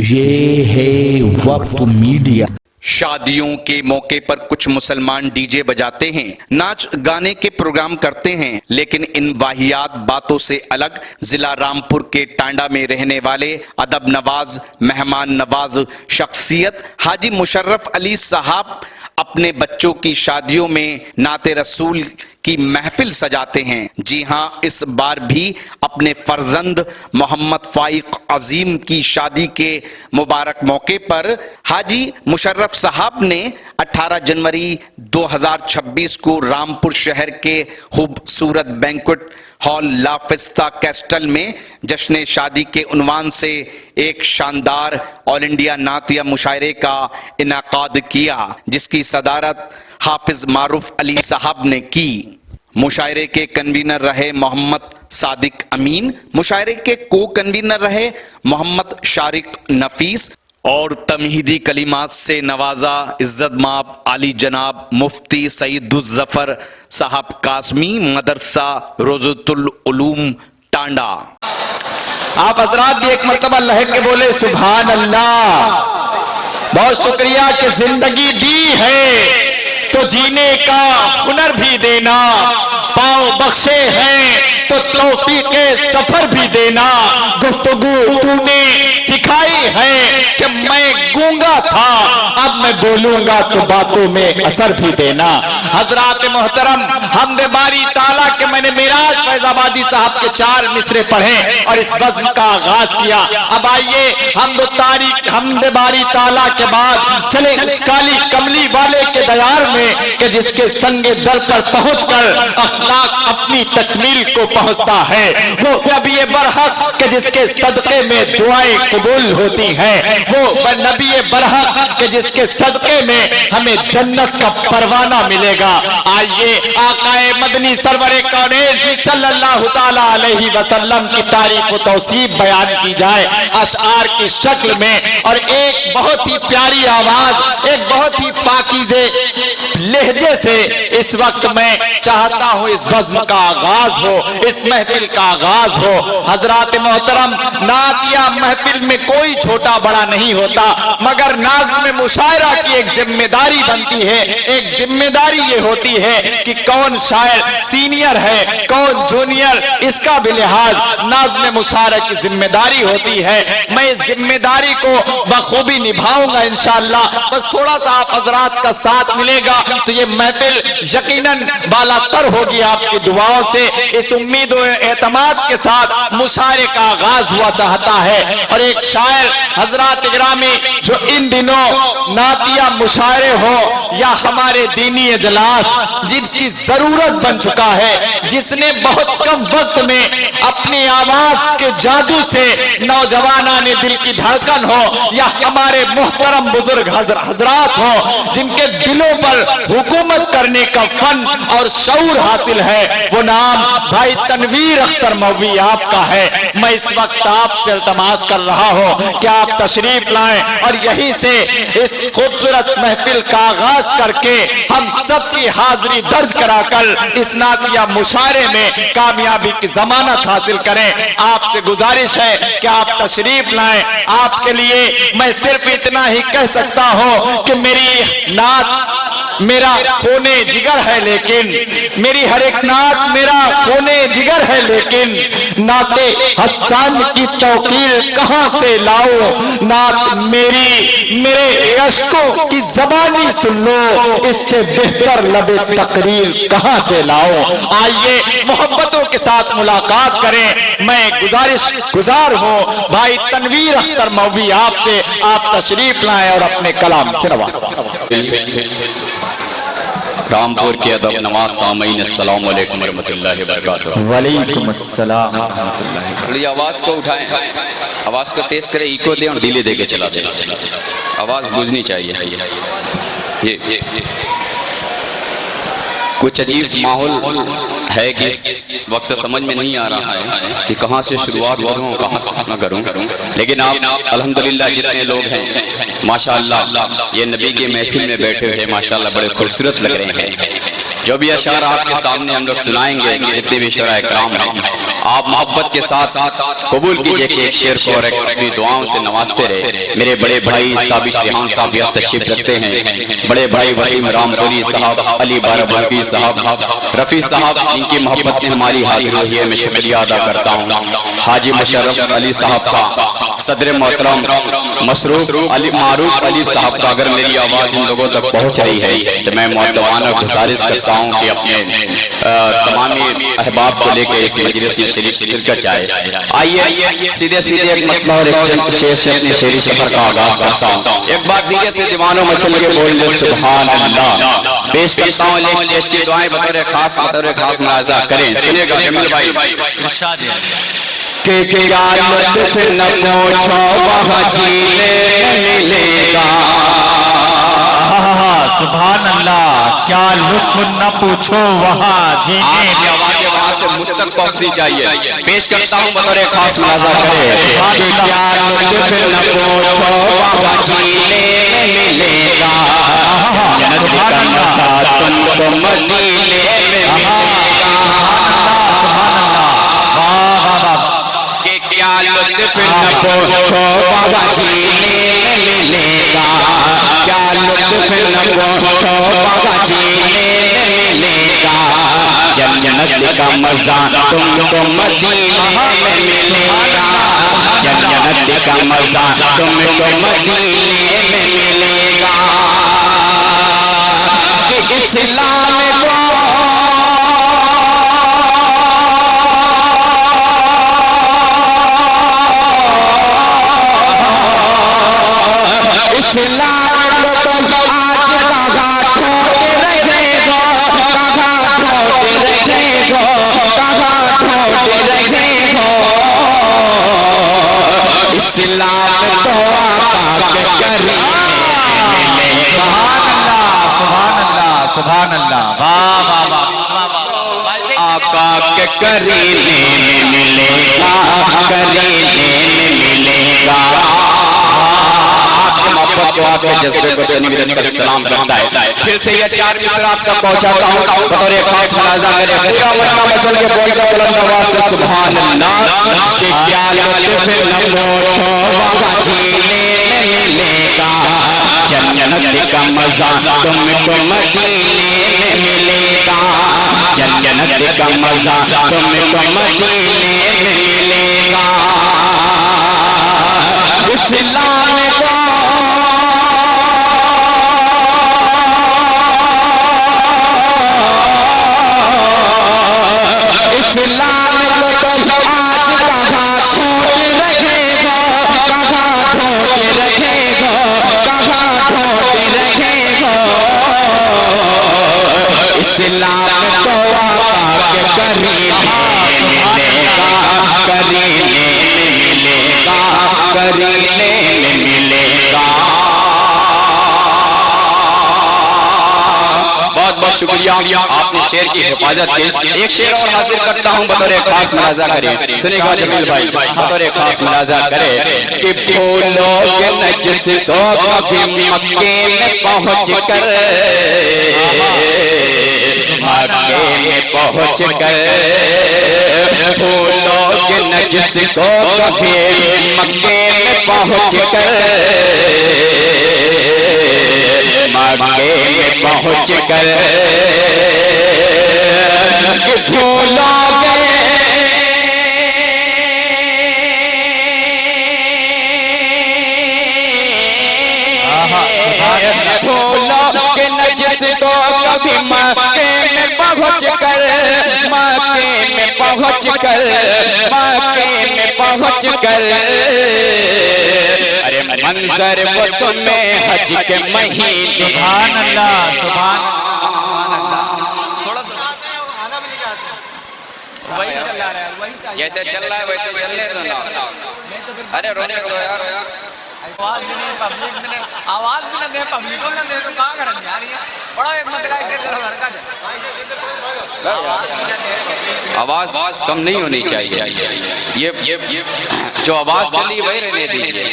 ये है वक्त मीडिया। शादियों के मौके पर कुछ मुसलमान डीजे बजाते हैं, नाच गाने के प्रोग्राम करते हैं, लेकिन इन वाहियात बातों से अलग जिला रामपुर के टांडा में रहने वाले अदब नवाज, मेहमान नवाज शख्सियत हाजी मुशर्रफ अली साहब अपने बच्चों की शादियों में नाते रसूल की महफिल सजाते हैं। जी हां, इस बार भी अपने फर्जंद मोहम्मद फाइक अजीम की शादी के मुबारक मौके पर हाजी मुशर्रफ साहब ने 18 जनवरी 2026 को रामपुर शहर के खूबसूरत बैंक्वेट हॉल लाफिस्ता कैस्टल में जश्न शादी के उन्वान से एक शानदार ऑल इंडिया नातिया मुशायरे का इनाकाद किया, जिसकी सदारत हाफिज मारूफ अली साहब ने की। मुशायरे के कन्वीनर रहे मोहम्मद सादिक अमीन, मुशायरे के को कन्वीनर रहे मोहम्मद शारिक नफीस और तमहीदी कलिमात से नवाजा इज्जत माब आली जनाब मुफ्ती सईदुज़्ज़फ़र साहब कासमी मदरसा रोज़तुल उलूम टांडा। आप हजरात भी एक मर्तबा लहक के बोले सुभान अल्लाह। बहुत शुक्रिया कि जिंदगी दी है तो जीने का हुनर भी देना, पाँव बख्शे हैं तो तौफीके सफर भी देना। गुफ्तगू तूने सिखाई है कि मैं गूंगा था, अब मैं बोलूंगा तो बातों में असर भी देना। हजरात मोहतरम, हमदे बारी ताला के मैंने मिराज फैजाबादी साहब के 4 मिसरे पढ़े और इस बज़्म का आगाज किया। अब आइए हमदे बारी ताला के बाद चले उस काली कमली वाले के दयार में कि जिसके संगे दर पर पहुंचकर अखलाक अपनी तकमील को पहुंचता है। वो नबी बरहक के जिसके सदके में दुआएं कबूल होती हैं, वो नबी बरहक के जिसके सदके में हमें जन्नत का परवाना मिलेगा। आइए आकाए मदनी सरवरे कौनैन सल्लल्लाहु ताला अलैहि वसल्लम की तारीफ व तौसीफ बयान की जाए अशआर की शक्ल में। और एक बहुत ही प्यारी आवाज, एक बहुत ही पाकीज़े लहजे से इस वक्त मैं चाहता हूं इस बज़्म का आगाज हो, इस महफिल का आगाज हो। हजरात मोहतरम, नातिया महफिल में कोई छोटा बड़ा नहीं होता, मगर नाज़्म मुशायरा की एक जिम्मेदारी बनती है। एक जिम्मेदारी ये होती है कि कौन शायर सीनियर है, कौन जूनियर, इसका भी लिहाज नाज़्म मुशायरा की जिम्मेदारी होती है। मैं इस जिम्मेदारी को बखूबी निभाऊंगा इंशाअल्लाह। बस थोड़ा सा आप हजरात का साथ मिलेगा तो ये महफिल यकीनन बालातर होगी आपकी दुआओं से। इस उम्मीद और एतमाद के साथ मुशायरे का आगाज हुआ चाहता है। और एक शायर हजरात गिरामी जो इन दिनों नातिया मुशायरे हो या हमारे दीनी इजलास जिसकी जरूरत बन चुका है, जिसने बहुत कम वक्त में अपनी आवाज के जादू से नौजवाना ने दिल की धड़कन हो या हमारे मुहतरम बुजुर्ग हजरात हो जिनके दिलों पर हुकूमत करने का फन और शऊर हासिल है, वो नाम भाई तनवीर अख्तर मौलवी आपका है। मैं इस वक्त आपसे इल्तमास कर रहा हूँ कि आप तशरीफ लाएं और यहीं से इस खूबसूरत महफिल का आगाज करके हम सबकी हाजिरी दर्ज कराकर इस नातिया मुशायरे में कामयाबी की जमानत हासिल करें। आपसे गुजारिश है कि आप तशरीफ लाएं। आपके लिए मैं सिर्फ इतना ही कह सकता हूँ कि मेरी नात मेरा खूने जिगर है, लेकिन मेरी हर एक नात मेरा खूने जिगर है, लेकिन नाते हसन की तौकील कहां से लाऊं? नात मेरे अश्कों की जबानी सुन लो, इससे बेहतर लबे तकरीर कहां से लाऊं? आइए मोहब्बतों के साथ मुलाकात करें। मैं गुजार हूँ भाई तनवीर अख्तर मौलवी आपसे, आप तशरीफ लाएं और अपने कलाम से नवाजें। रामपुर के अदब नवाज सामीन अस्सलाम वालेकुम रहमतुल्लाहि व बरकातहू। वालेकुम अस्सलाम रहमतुल्लाहि। थोड़ी आवाज को उठाएं, आवाज को तेज करें, इको दें और धीरे दे के चला दें। आवाज गूंजनी चाहिए। ये कुछ अजीब माहौल है कि इस वक्त समझ में नहीं आ रहा है कि कहाँ से शुरुआत करूँ, कहाँ से खत्म करूँ। लेकिन आप अल्हम्दुलिल्लाह जितने लोग हैं माशाअल्लाह ये नबी के महफिल में बैठे हुए माशाअल्लाह बड़े खूबसूरत लग रहे हैं। जो भी अशार आपके सामने हम लोग सुनाएंगे, जितने भी शोरा इकराम हैं आप मोहब्बत के साथ कबूल कीजिए कि एक शेर को और अपनी दुआओं से नवाजते रहे। मेरे बड़े भाई ताबिश रेहान साहब यहाँ तशरीफ रखते हैं, बड़े भाई वसीम रामपुरी साहब, अली बाराबंकी साहब, रफी साहब, इनकी मोहब्बत में हमारी हाजिरी हुई है, मैं शुक्रिया अदा करता हूँ। हाजी मुशर्रफ अली साहब का, सदर मोहतरम मसरूफ अली मारूफ अली साहब का, अगर मेरी आवाज़ इन लोगों तक पहुँच रही है तो मैं मुअद्दबाना गुजारिश करता हूँ कि अपने तमामी अहबाब को लेकर इस मजलिस में शिरकत जाए। आइए सीधे सीधे एक मतलब और एक चंद शेर से अपने शेरी सफर का आगाज करता हूँ। एक बात दीजिए से दीवानों में चल के बोल दे सुभान अल्लाह। पेश करता हूँ लेश की दुआएं बतौर खास मुलाजा करें, सुनिएगा जमील भाई। के क़यामत से न पूछो वहाँ जीने मिलेगा। सुभान अल्लाह, क्या लुत्फ न पूछो वहाँ जीने। आवाज़ें वहाँ से मुझ तक पहुँचनी चाहिए। पेश करता हूँ बतौर खास मुलाजा करें। के क़यामत से न पूछो वहाँ जीने मिलेगा। जन्नत का मज़ा तुमको मदीने में मिलेगा। के क्या लुत्फ न पूछो बाबा जीने मिलेगा। क्या लुत्फ न पूछो बाबा जीने मिलेगा। जन्नत का मजा तुमको मदीने में मिलेगा। जन्नत का मजा तुमको मदीने में मिलेगा। इस्लाम को सुभान अल्लाह, वाह वाह वाह। आका के करीने में मिलेगा, करीने में मिलेगा। आपके मोहब्बत को आपके जज्बे को देने के लिए सलाम करता है। फिर से ये चार मिसरा तक पहुंचाता हूँ और एक खास मुलाजा करें। पूरा मक्का में चल के बोलते बुलंद आवाज से सुभान अल्लाह। कि क्या लुत्फ न पूछो वहाँ जीने मिलेगा। जन्नत का मजा तुमको मदीने में मिलेगा। जन्नत का मजा तुमको मदीने में मिलेगा। इस्लाम को शुक्रिया, आपने शेर की हिफाजत की। एक शेर और हासिल करता हूँ बतौर खास मुलाजा करें। सुनेगा जमील भाई बतौर खास मुलाजा करें। कि फूलों के नजस को कभी मक्के में पहुँच कर, मक्के में पहुँच कर, फूलों के नजस को कभी मक्के में पहुँच कर, मक्के में पहुँच कर भूलोगे भूलोगे नजस को कभी मक्के में पहुँच कर, मक्के में पहुँच कर, मक्के में पहुँच कर। अरे मंजर वो तुम्हें हज के महीने। सुभान अल्लाह, सुभान जैसे चल रहा है वैसे चलने दो ना। अरे रोने दो यार। आवाज भी नहीं, पब्लिक भी नहीं, आवाज भी ना दे, पब्लिक को ना दे तो कहाँ करन यार। ये बड़ा एक मतलब है कि लड़का है, आवाज कम नहीं होनी चाहिए। ये जो आवाज चली वही रहने दीजिए।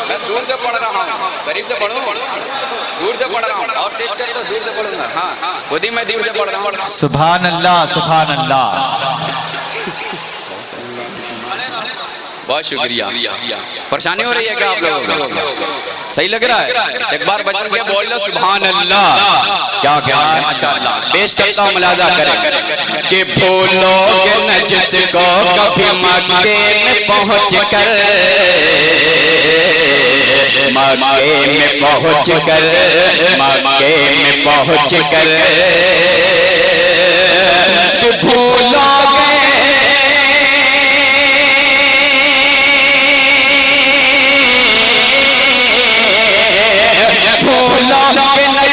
मैं दूर से पढ़ रहा हूँ, करीब से पढ़ूं, दूर से पढ़ रहा हूँ, और तेज कर तो दूर से पढ़ूंगा। हाँ, खुद ही मैं दूर से पढ़ रहा हूँ। सुभान अल्लाह, सुभान अल्लाह। बहुत शुक्रिया। परेशानी हो रही है क्या आप लोगों को? सही लग रहा है? एक बार बचपन के बोल लो सुभान अल्लाह। क्या क्या माशाअल्लाह। पेश करता हूँ, मुलाजा करें कि भूलोगे न जिसको कभी मक्के में पहुँच कर, मक्के में पहुँच कर, मक्के में पहुँच कर भूलोगे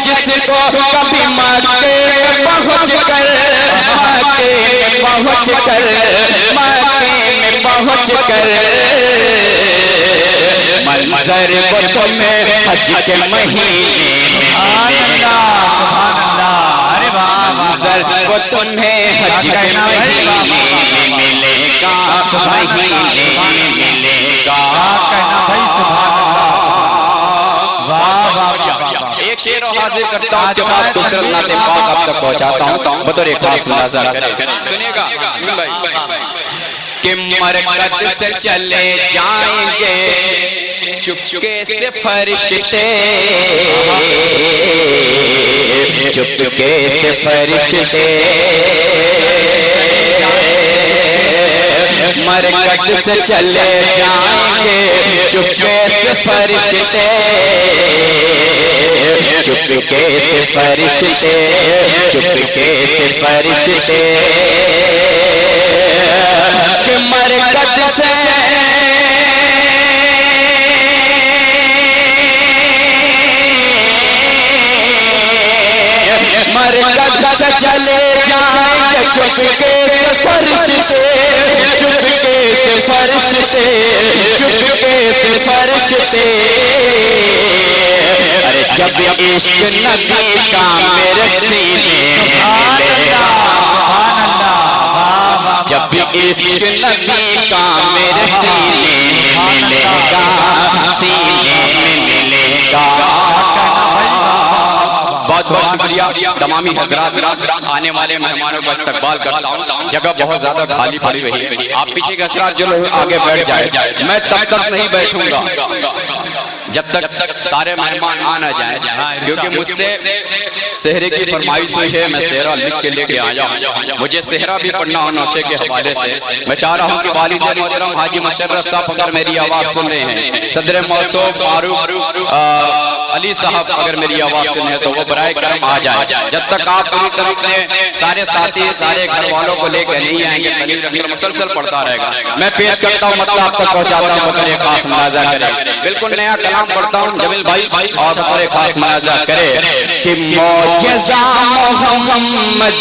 जिसको कभी मक्के में पहुँच कर, मक्के में पहुँच कर, मक्के में पहुँच कर मंजर को तुम्हें हज के महीने अरे वाह, मंजर को तुम्हें हज के महीने मिलेगा, महीने मिलेगा। भाई सुभान अल्लाह। एक शेर और हाजिर करता हूँ, उसके बाद दूसरा नाते पाक आप तक पहुँचाता हूँ। बतौर एक खास मुलाजा सुनिएगा कि मरकत से चले जाएंगे चुपके से फरिश्ते, चुपके से फरिश्ते मरकत से चले जाएंगे चुपके से फरिश्ते, चुपके से फरिश्ते, चुपके से फरिश्ते मरकत से मरकत से चले जाएंगे चुपके से फरिश्ते, चुपके से फरिश्ते, चुपके से फरिश्ते। अरे जब इश्क नबी का मेरे सीने मिलेगा, जब इश्क नबी का मेरे सीने मिलेगा, सीने में मिलेगा। बहुत बहुत शुक्रिया। तमामी हजरात आने वाले मेहमानों का इस्तकबाल करता हूँ। जगह बहुत ज्यादा खाली खाली रही है, आप पीछे के हजरात जो लोग आगे बैठ जाए। मैं तब तक नहीं बैठूंगा जब तक सारे मेहमान आ ना जाए, क्योंकि मुझसे सेहरे की फरमाइश हुई है, मैं सेहरा लिख के लेके आया हूँ। मुझे सेहरा भी पढ़ना हो नौशे के हवाले से। मैं चाह रहा हूँ कि वालिद मोहतरम हाजी मुशर्रफ साहब अगर मेरी आवाज़ सुन रहे हैं, सदर मौसूफ फारूक अली साहब अगर मेरी आवाज़ सुन रहे हैं, तो वो बराए करम आ जाए। जब तक आप अपनी तरफ में सारे साथी सारे घर वालों को लेकर नहीं आएंगे, तकरीर मुसलसल पढ़ता रहेगा। मैं पेश करता हूँ, मतलब आप तक पहुँचाता हूँ, बतौर खास मुलाजा करें। बिल्कुल नया कलाम पढ़ता हूँ जमील भाई, और बतौर खास मुलाजा करे कि मौजज़ा मोहम्मद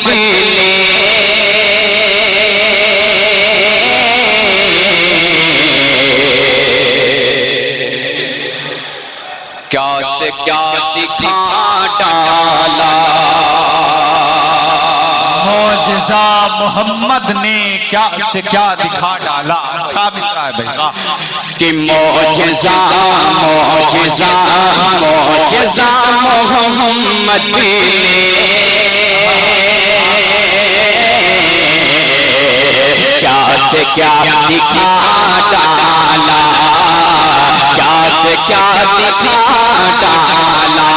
क्या से क्या दिखा डाला, मौजज़ा मोहम्मद ने क्या से क्या दिखा डाला। अच्छा मिसरा है भाई कि मौजज़ा मौजज़ा मौजज़ा मोहम्मद ने क्या से क्या दिखा डाला, क्या से क्या दिखा डाला।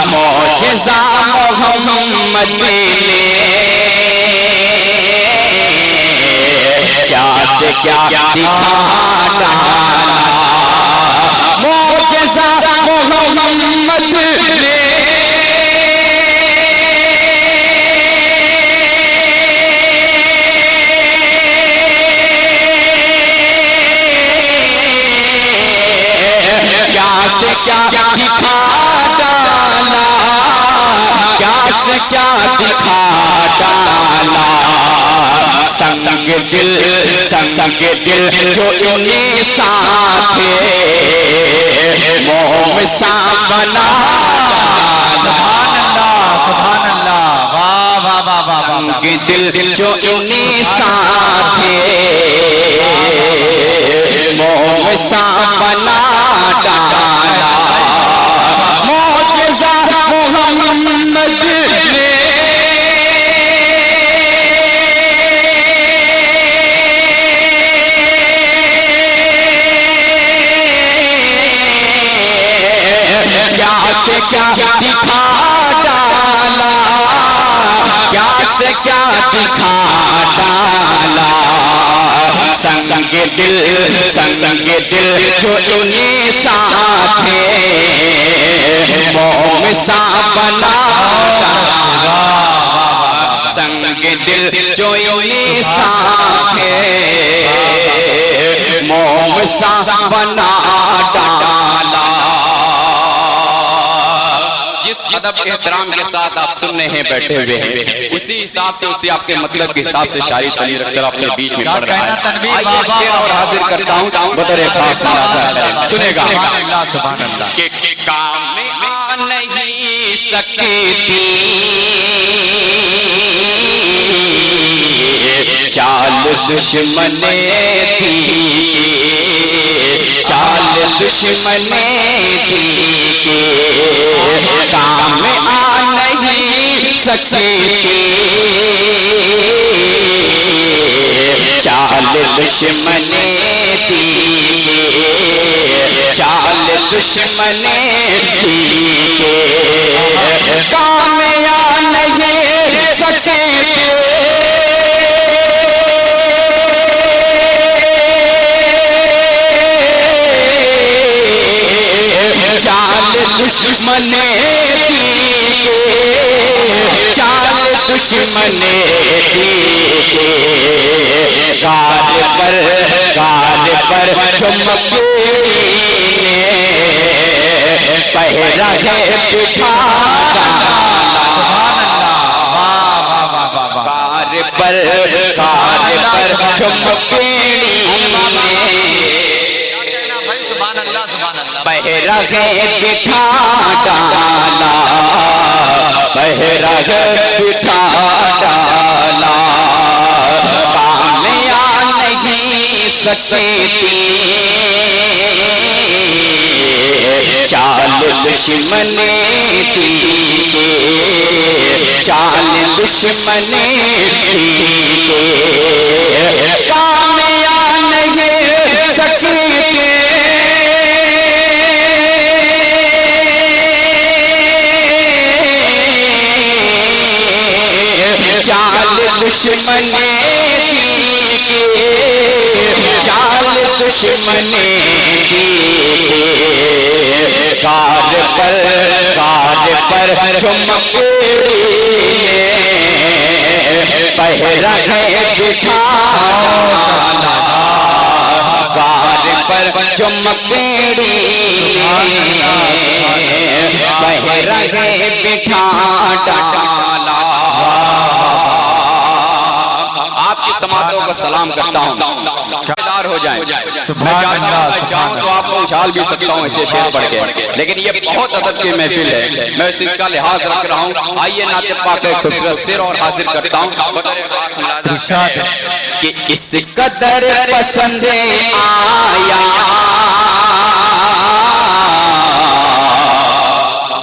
मौजज़ा मोहम्मद ने क्या से क्या दिखा डाला। मौजज़ा मोहम्मद ने क्या से क्या दिखा डाला, क्या से क्या दिखा डाला। संग दिल जो इन्हीं साथ मोम सा बना। सुभान अल्लाह, वाह वाह वाह वाह। संग दिल जो इन्हीं साथ मोम सा बना क्या दिखा डाला, क्या से क्या दिखा डाला। संग दिल जो इन्हें साथे मोम सा बना डाला। संग दिल जो इन्हें साथे मोम सा बना डाला। जिस अदब एहतराम के साथ आप सुनने हैं बैठे हुए हैं, उसी हिसाब से उसी आपके मतलब के हिसाब से शायरी तनी रखकर अपने बीच में पढ़ रहा है। आइए शेर और हाजिर करता हूँ बतौर खास सुनेगा के काम में आ नहीं सकती चाल दुश्मने थी, चाल दुश्मने थी काम आ नहीं सकती चाल दुश्मने थी, चाल दुश्मने थी काम आ नहीं सकती चाल दुश्मने चाल दुश्मने गाल पर चुमके पहरा है बिठा पर चुमके पहरा है बिठा डाला, पहरा है बिठा डाला। काम आ नहीं सकती चाल दुश्मने थी, चाल दुश्मने थी काम आ नहीं सकती चाल दुश्मने चाल दुश्मने गाल पर चुमके पहरा है बिठा गाल पर चुमके पहरा है बिठा डाला। आपकी समातों को सलाम करता हूँ, हो जाए। मैं चाहूँ तो आपको उछाल भी सकता हूँ ऐसे शेर पढ़ के, लेकिन ये बहुत अदब की महफिल है, मैं इसका लिहाज रख रहा हूँ। आइए नाते पाक खूबसूरत शेर और हाजिर करता हूँ कि किस कदर पसंद आया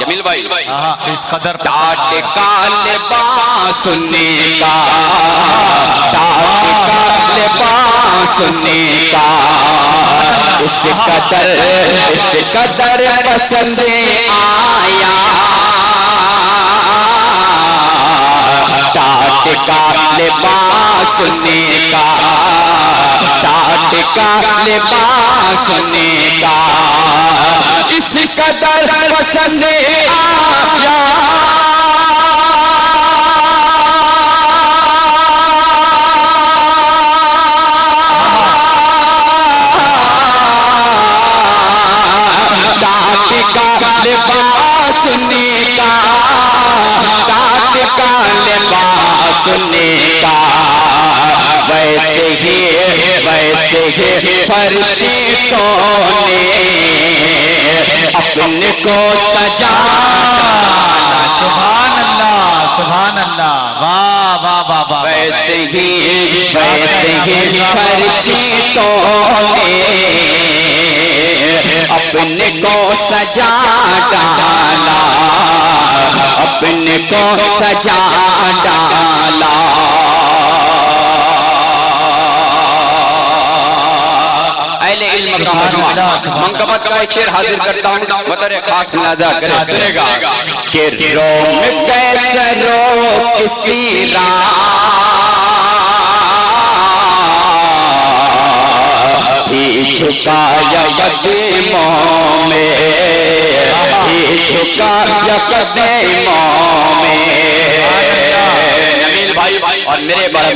जमील भाई इस कदर टाट काले बांसुने का, टाट काले बांसुने का इस कदर पसंद आया टाट काले बांसुने का, टाट काले बांसुने का इस कदर पसंद आया वैसे ही फरिश्तों ने अपने को सजाना। सुभान अल्लाह, सुभान अल्लाह, वाह वाह वाह वाह। वैसे ही फरिश्तों ने अपने को सजा डाला, अपने को सजा डाला। मंकबत का एक शेर हाजिर करता हूँ, बतौर खास मुलाजा करे सुनेगा कि रोम कैसे रो किसी भी झुकाया कदमों में, भी झुकाया कदमों में। नबील भाई और मेरे बड़े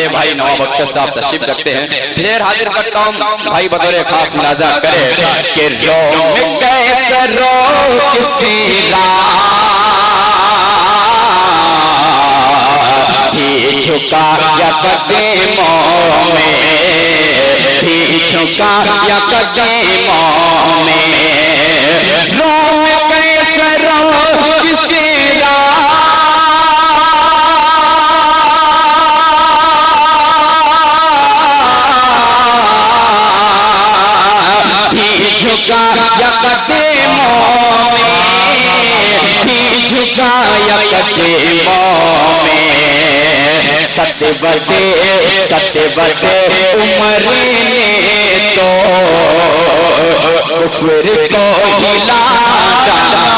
भाई नवाब अख्तर साहब तशरीफ रखते हैं, फिर हाजिर करता हूँ भाई बतौर खास मुलाजा करे कि रोम कैसे रो किसी भी झुकाया कदमों में, भी झुकाया कदमों में। रोम कैसे रो किसी झुकाया कदमों में, भी झुकाया कदमों में। सबसे बड़े उम्र ने तो कुफ्र को हिला डाला।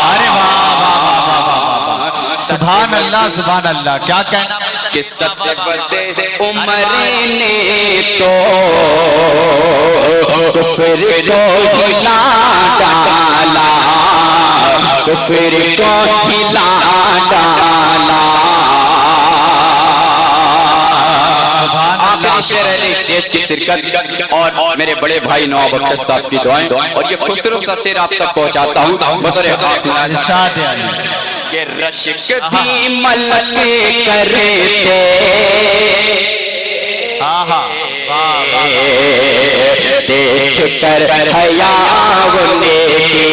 अरे वाह वाह वाह वाह, सुभान अल्लाह। क्या कहना कि सबसे बड़े उम्र ने तो कुफ्र को हिला डाला, कुफ्र को हिला डाला। आखिरी शेर है इस देश की शिरकत और मेरे बड़े भाई नवाब अख्तर साहब की दुआएं, और ये खूबसूरत सा शेर आप तक पहुंचाता हूँ बतौर खास कि रश्क भी मलके करते देख कर हयावने के,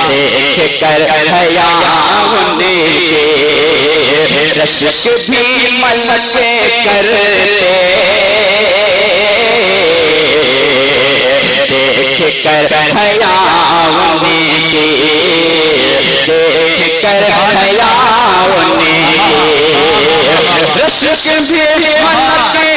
देख कर हयावने के। रश्क भी मलके करते देख कर हयावने के, देख कर हयावने के। रश्क भी मलके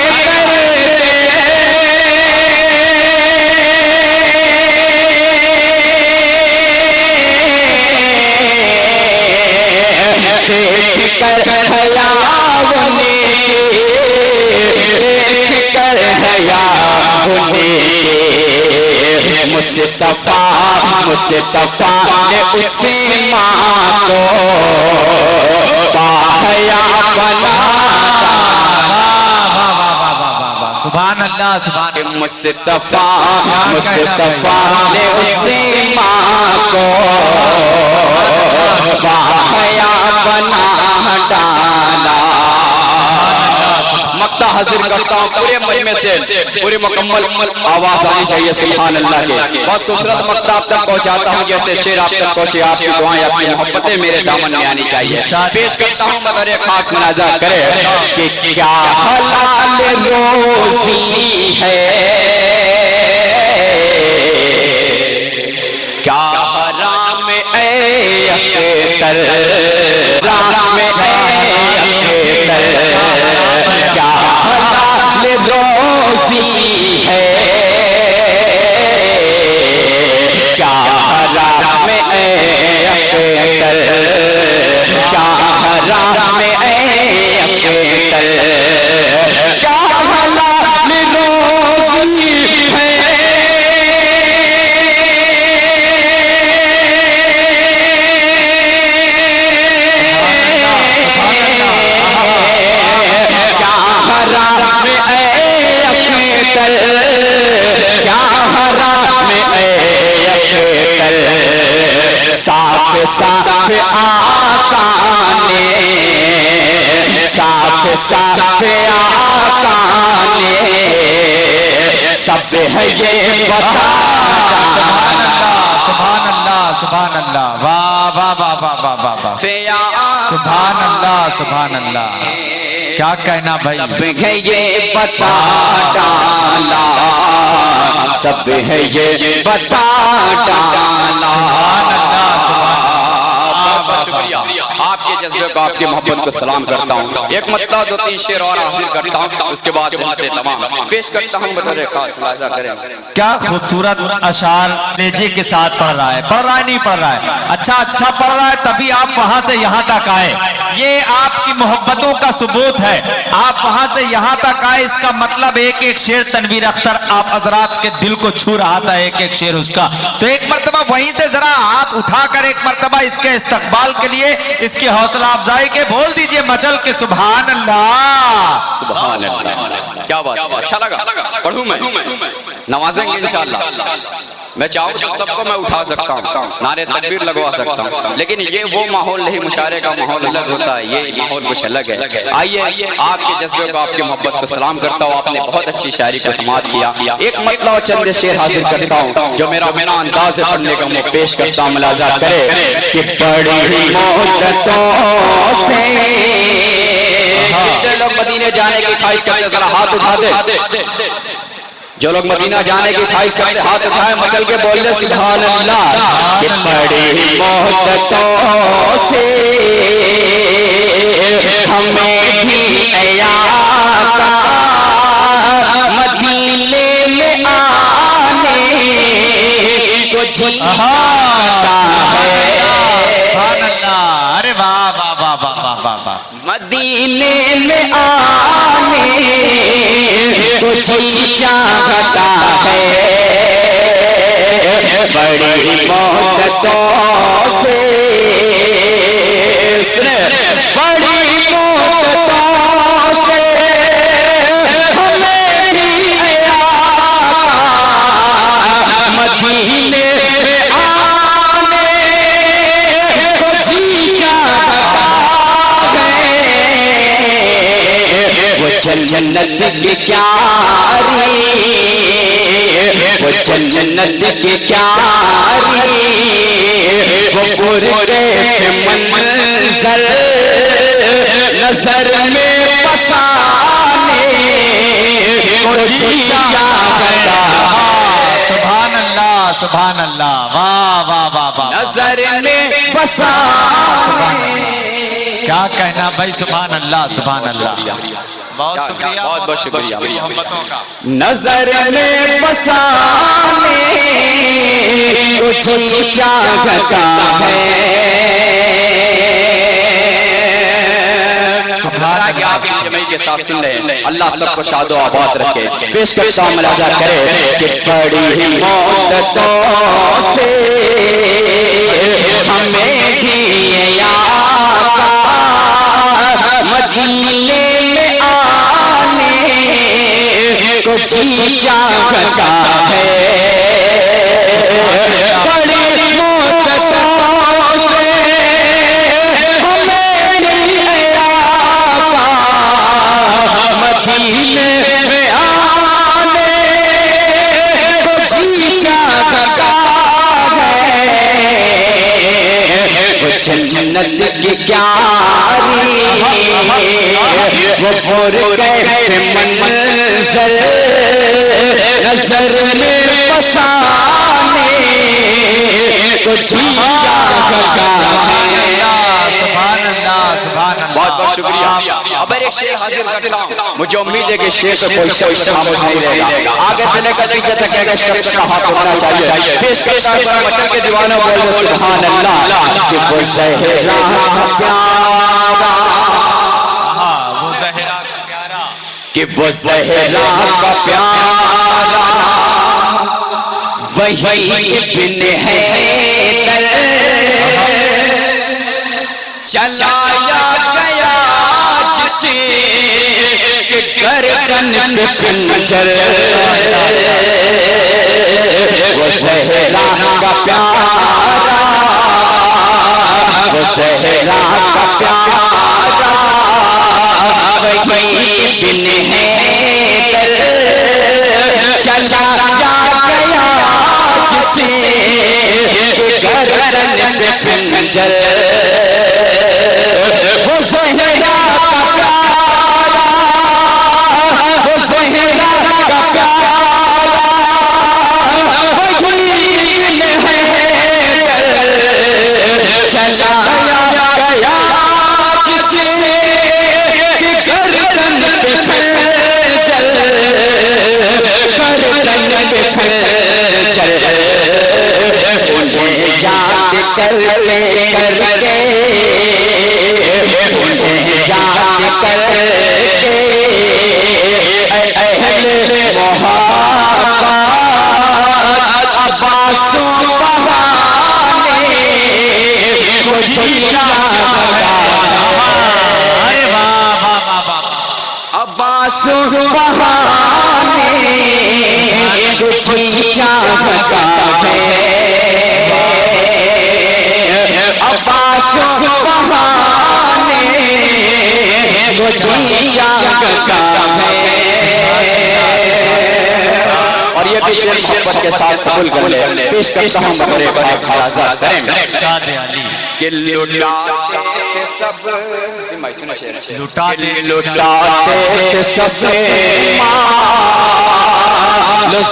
देख कर हयावने के, देख कर हयावने के। मुझसे सफा ने उसे माँ को बाहया बना। सुभान अल्लाह। मुझसे सफा ने उसे माँ को बाहया बना डाला। मक्ता हाजिर करता हूँ पूरे मजमे से, पूरी मुकम्मल आवाज आनी चाहिए सुभान अल्लाह के। बहुत खूबसूरत मक्ता आप तक पहुँचाता हूँ, जैसे शेर आप तक पहुँचे, आपकी दुआएं आपकी मोहब्बतें मेरे दामन में आनी चाहिए। पेश करता हूँ बतौर खास मुलाजा करे कि क्या हलाल रोज़ी है, क्या हराम अख्तर, राम अख्तर। क्या हलाल रोज़ी है, क्या हराम अख्तर, क्या हराम अख्तर। क्या हलाल रोज़ी है, क्या हराम अख्तर, क्या हराम अख्तर। साफ आका ने, साफ आका ने सब है ये बता। सुभान अल्लाह। वाह वाह वाह वाह वाह वाह वाह। सुभान अल्लाह। क्या कहना भाई। सब है ये बता डाला, सब है ये बता डाला। सुभान अल्लाह। बहुत शुक्रिया। आपके जज्बे को, आपकी मोहब्बत को सलाम करता हूँ। एक मतलब 2-3 शेर और हासिल करता हूँ, उसके बाद तमाम पेश करता हूँ। बतौर खास खुलासा करें। क्या खूबसूरत अशार नेजे के साथ पढ़ रहा है, पढ़ रहा है नहीं पढ़ रहा है, अच्छा पढ़ रहा है, तभी आप वहां से यहाँ तक आए। ये आपकी मोहब्बतों का सबूत है। आप वहां से यहाँ तक आए, इसका मतलब एक एक शेर तनवीर अख्तर आप हजरात के दिल को छू रहा था, एक एक शेर उसका। तो एक मर्तबा वहीं से जरा हाथ उठाकर एक मर्तबा इसके इस्तकबाल के लिए, इसकी हौसला अफजाई के बोल दीजिए मचल के सुभान अल्लाह। सुभान अल्लाह, क्या बात, अच्छा लगा। पढ़ूं मैं, नवाजेंगे इंशाअल्लाह। मैं चाहूँ तो सबको मैं उठा सकता हूँ, नारे तकबीर लगवा सकता हूँ, लेकिन ये वो माहौल नहीं, मुशायरे का माहौल अलग होता है, ये माहौल कुछ अलग है। आइए आपके जज्बे को, आपकी मोहब्बत को सलाम करता हूँ। आपने बहुत अच्छी शायरी को समाज किया। एक मतलब चंद शेर हाजिर करता हूँ जो मेरा बिना अंदाज से पढ़ने का मैं पेश करता हूँ। मुलाजा करे कि बड़ी मोहब्बतों से लोग मदीने जाने की ख्वाहिश करते, जरा हाथ उठा दे। जो लोग मदीना जाने की ख्वाहिश करते हाथ उठाए, मचल के बोल दे सुभान अल्लाह। कि बड़ी मोहब्बतों से हमें भी आका मदीने में आने को जी चाहता है। सुभान अल्लाह, अरे वाह वाह वाह वाह वाह वाह। मदीने में आने को जी चाहता है। बड़ी मोहब्बतों से, बड़ी मोहब्बतों से हमें भी आका मदीने में आने को जी चाहता है। वो जन्नत की क्यारी, वो जन्नत की क्यारी, वो पुरके मंजर नजर में फसाने को जी चाहता है। सुभान अल्लाह, सुभान अल्लाह, वाह वाह वाह वाह। नजर में फसाने, क्या कहना भाई, सुभान अल्लाह, सुभान अल्लाह। बहुत शुक्रिया, बहुत बहुत शुक्रिया। मोहब्बतों का। नजर में बसाने कुछ चाहता है। आप जमाई के साथ सुन ले, अल्लाह सबको शादो आबाद रखे। पेश करता हूँ, मुलाजा करे कि बड़ी मोहब्बतों से हमें भी आका मदीने में आने को जी चाहता है। बड़ी मोहब्बतों से हमें भी आका मदीने में आने को जी चाहता है। वो जन्नत की क्यारी, वो पुरके मंजर नजर में फसाने को जी चाहता है। सुभान अल्लाह, सुभान अल्लाह। बहुत बहुत शुक्रिया। अब एक शेर हाजिर करता हूँ। मुझे उम्मीद है कि शेर से कोई शख्स खामोश नहीं रहेगा, आगे से लेकर पीछे तक एक शख्स का हाथ उठना चाहिए। पेश करता हूं, मचल के दीवाना बोल सुभान अल्लाह। कि वो ज़हरा प्यारा, वो ज़हरा का प्यारा, कि वो ज़हरा का प्यारा वही इब्न हैदर चलाया गया जिसे गर्दन पे खंजर। वो ज़हरा का प्यारा, वो ज़हरा का प्यारा वही इब्न हैदर चलाया गया जिसे गर्दन पे खंजर। वो ज़हरा का प्यारा, वो ज़हरा का प्यारा वही इब्न हैदर चलाया गया मोहब्बत अब्बासो बहाने को जीता भगा। अरे वाह वाह वाह वाह। अब्बासो बहाने को जीता भगा है। अब्बासो बहाने को जीता भगा है। और ये भी शेर मोहब्बत के साथ कबूल कर ले। पेश करता हूं बकरे बने खाजा करें कि लुटाते सब लुटाते सबसे माल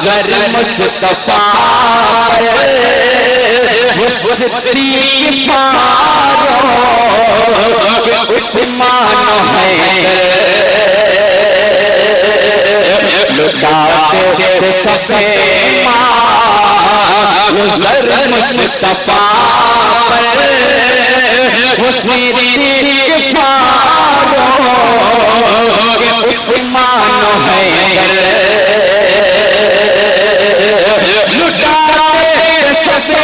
ज़र मुस्तफ़ा फारूक उस्मान है। लुटाते सबसे माल ज़र मुस्तफ़ा फारूक उस्मान है। लुटाते सबसे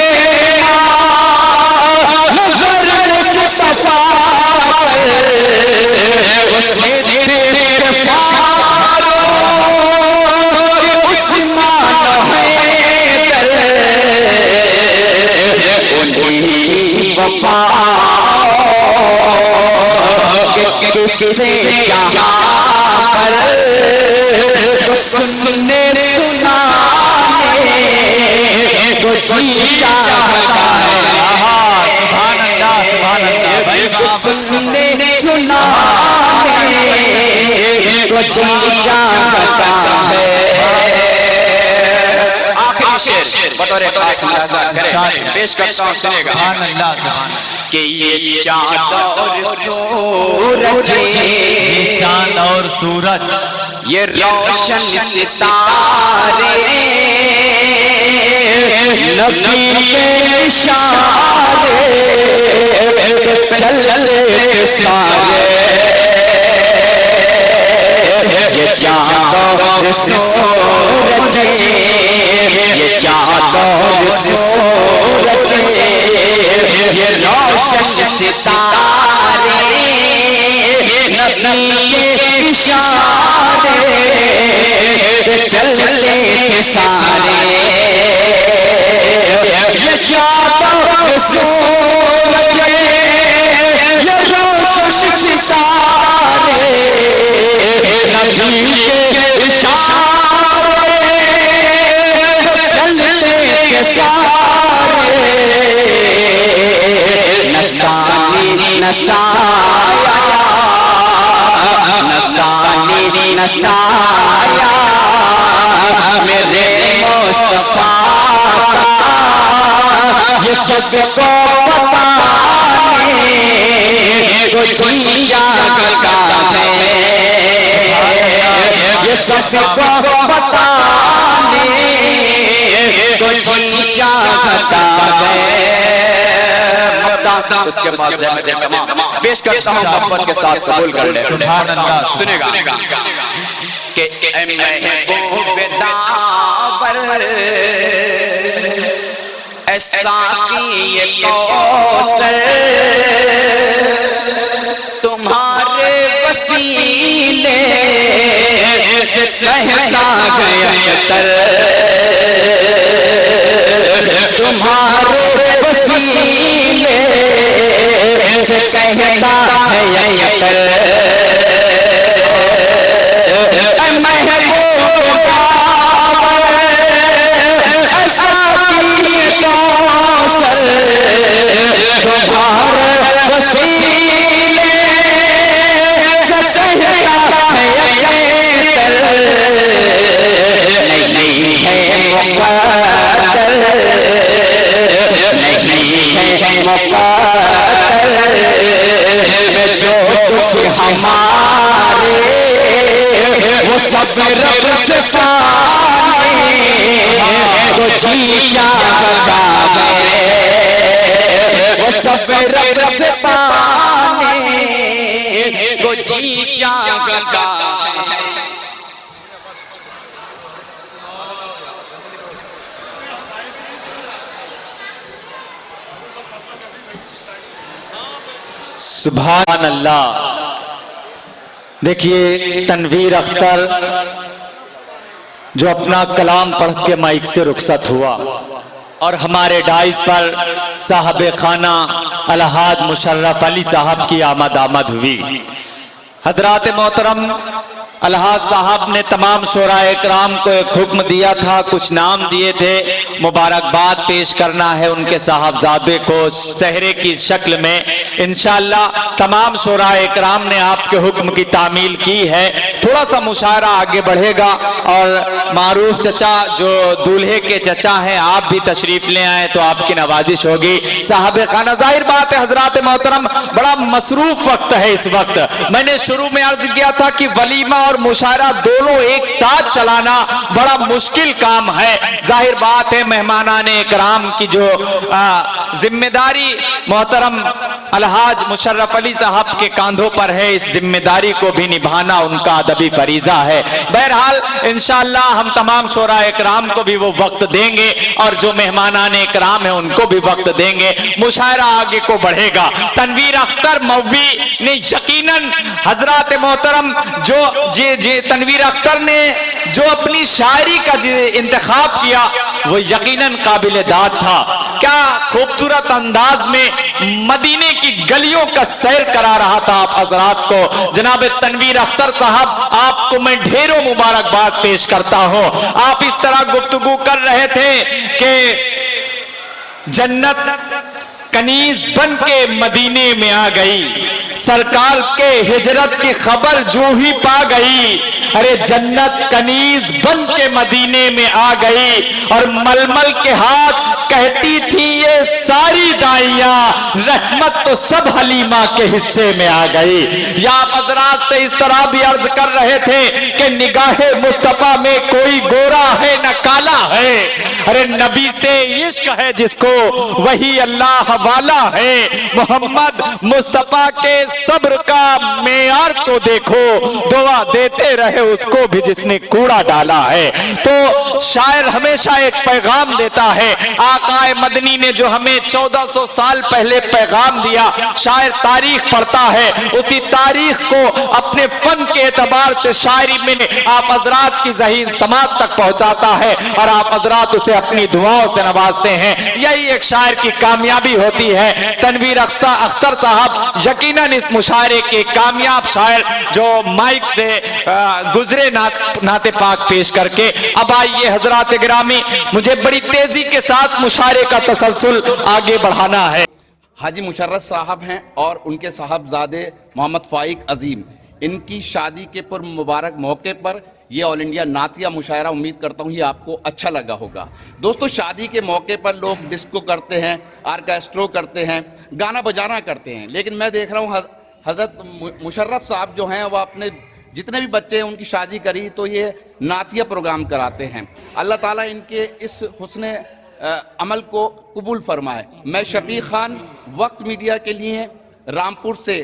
किसे चाहकर सुनने सुनाने को जीता भगा है। सुभान अल्लाह सुभान अल्लाह भाई। सुनने सुनाने को जीता भगा है। आखिरी शेर बतौर खास मुलाजा करें। पेश करता हूं सुनेगा। सुभान अल्लाह सुभान अल्लाह। कि ये चांद और सूरज, ये चांद और सूरज, ये रोशन सितारे नबी के इशारे चल चले सारे। ये चांद और सूरज, ये चांद और सूरज, ये रोशन सितारे नबी के इशारे चल चले सारे। ये चांद और सूरज, ये रोशन सितारे नबी के इशारे चल चले सारे। नसानी नसाया नसानी नसाया मेरे मुस्तफा का ये सबको बताने को जीता भगा है। ये सबको बताने को जीता भगा है। उसके बाद पेश करता हूं मोहब्बत के साथ कबूल कर ले। सुभान अल्लाह सुनेगा कि महबूब दावर ऐसा किए कौसर तुम्हारे वसीले से सहता गया तर। तुम्हारे वसीले से कहता है ये कर। जो कुछ हमारे वो सब रब से सारे वो जीता भगा है। वो सब रब से सारे वो जीता भगा है। सुभान अल्लाह। देखिए तनवीर अख्तर जो अपना कलाम पढ़ के माइक से रुखसत हुआ और हमारे डाइस पर साहब खाना अलहाज मुशर्रफ अली साहब की आमद हुई। हजरात मोहतरम अलहाज साहब ने तमाम शोराए इकराम को एक हुक्म दिया था, कुछ नाम दिए थे, मुबारकबाद पेश करना है उनके साहबजादे को सहरे की शक्ल में। इंशाअल्लाह तमाम शोराए इकराम ने आपके हुक्म की तामील की है। थोड़ा सा मुशायरा आगे बढ़ेगा और मारूफ चचा जो दूल्हे के चचा हैं आप भी तशरीफ ले आए तो आपकी नवाजिश होगी। साहब खाना, जाहिर बात है हजरात मोहतरम बड़ा मसरूफ वक्त है इस वक्त। मैंने शुरू में अर्ज किया था कि वलीमा और मुशायरा दोनों एक साथ चलाना बड़ा मुश्किल काम है। जाहिर बात है मेहमानाने इकराम की जो जिम्मेदारी मोहतरम अलहाज मुशर्रफ अली साहब के कांधों पर है, इस जिम्मेदारी को भी निभाना उनका अदबी फरीजा है। बहरहाल इंशाअल्लाह हम तमाम शोरा इकराम को भी वो वक्त देंगे और जो मेहमानाने इकराम है उनको भी वक्त देंगे। मुशायरा आगे को बढ़ेगा। तनवीर अख्तर मौवी ने यकीनन हजरात मोहतरम जो तनवीर अख्तर ने जो अपनी शायरी का इंतखाब किया वो यकीनन काबिल दाद था। क्या खूबसूरत अंदाज में मदीने की गलियों का सैर करा रहा था आप हजरात को। जनाब तनवीर अख्तर साहब आपको मैं ढेरों मुबारकबाद पेश करता हूं। आप इस तरह गुफ्तगू कर रहे थे कि जन्नत कनीज बन के मदीने में आ गई, सरकार के हिजरत की खबर जो ही पा गई। अरे जन्नत कनीज बन के मदीने में आ गई और मलमल के हाथ कहती थी ये सारी दाइयां, रहमत तो सब हलीमा के हिस्से में आ गई। या हजरात से इस तरह भी अर्ज कर रहे थे कि निगाहे मुस्तफा में कोई गोरा है न काला है। अरे नबी से इश्क है जिसको वही अल्लाह वाला है। मोहम्मद मुस्तफा के सब्र का मेयार तो देखो, दुआ देते रहे उसको भी जिसने कूड़ा डाला है। तो शायर हमेशा एक पैगाम देता है। आकाए मदनी ने जो हमें 1400 साल पहले पैगाम दिया, शायर तारीख पढ़ता है, उसी तारीख को अपने फन के एतबार से शायरी में आप हजरात की ज़हीन समाज तक पहुंचाता है और आप हजरात उसे अपनी दुआओं से नवाजते हैं। यही एक शायर की कामयाबी होती है। तनवीर अख्तर साहब यकीनन इस मुशायरे के कामयाब शायर जो माइक से गुजरे नाते पाक पेश करके। अब आइए हजरात गिरामी, मुझे बड़ी तेजी के साथ मुशायरे का तसलसल आगे बढ़ाना है। हाजी मुशर्रफ साहब हैं और उनके साहबजादे मोहम्मद फाइक अजीम, इनकी शादी के पुर मुबारक मौके पर ये ऑल इंडिया नातिया मुशायरा उम्मीद करता हूँ ये आपको अच्छा लगा होगा। दोस्तों शादी के मौके पर लोग डिस्को करते हैं, आर्केस्ट्रो करते हैं, गाना बजाना करते हैं, लेकिन मैं देख रहा हूँ हजरत मुशर्रफ साहब जो हैं वह अपने जितने भी बच्चे हैं उनकी शादी करी तो ये नातिया प्रोग्राम कराते हैं। अल्लाह ताला इनके इस हुस्ने अमल को कबूल फरमाए। मैं शफीक खान, वक्त मीडिया के लिए रामपुर से